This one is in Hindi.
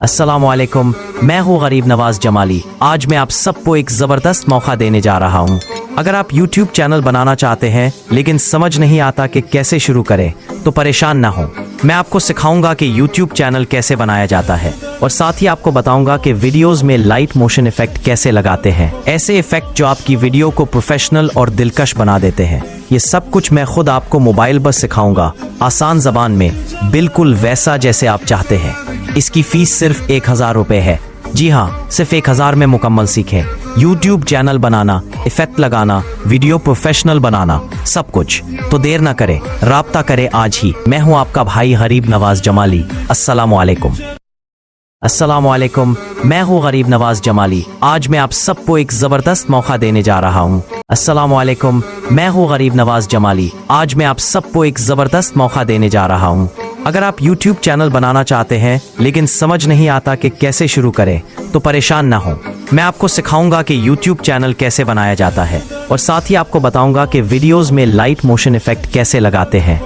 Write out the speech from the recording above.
अस्सलामुअलैकुम, मैं हूँ गरीब नवाज जमाली। आज मैं आप सबको एक ज़बरदस्त मौका देने जा रहा हूँ। अगर आप YouTube चैनल बनाना चाहते हैं लेकिन समझ नहीं आता कि कैसे शुरू करें तो परेशान ना हो। मैं आपको सिखाऊंगा कि YouTube चैनल कैसे बनाया जाता है और साथ ही आपको बताऊंगा कि वीडियोस में लाइट मोशन इफेक्ट कैसे लगाते हैं, ऐसे इफेक्ट जो आपकी वीडियो को प्रोफेशनल और दिलकश बना देते हैं। ये सब कुछ मैं खुद आपको मोबाइल पर सिखाऊंगा, आसान जबान में, बिल्कुल वैसा जैसे आप चाहते हैं। इसकी फीस सिर्फ 1000 रुपये है। जी हाँ, सिर्फ 1000 में मुकम्मल सीखें YouTube चैनल बनाना, इफेक्ट लगाना, वीडियो प्रोफेशनल बनाना, सब कुछ। तो देर ना करें, राब्ता करें आज ही। मैं हूँ आपका भाई गरीब नवाज जमाली। अस्सलामुअलैकुम। अस्सलामुअलैकुम, मैं हूँ गरीब नवाज जमाली। आज मैं आप सबको एक ज़बरदस्त मौका देने जा रहा हूँ। अस्सलामुअलैकुम, मैं हूँ गरीब नवाज जमाली। आज मैं आप सबको एक ज़बरदस्त मौका देने जा रहा हूँ। अगर आप YouTube चैनल बनाना चाहते हैं लेकिन समझ नहीं आता कि कैसे शुरू करें तो परेशान ना हो। मैं आपको सिखाऊंगा कि YouTube चैनल कैसे बनाया जाता है और साथ ही आपको बताऊंगा कि वीडियोस में लाइट मोशन इफेक्ट कैसे लगाते हैं।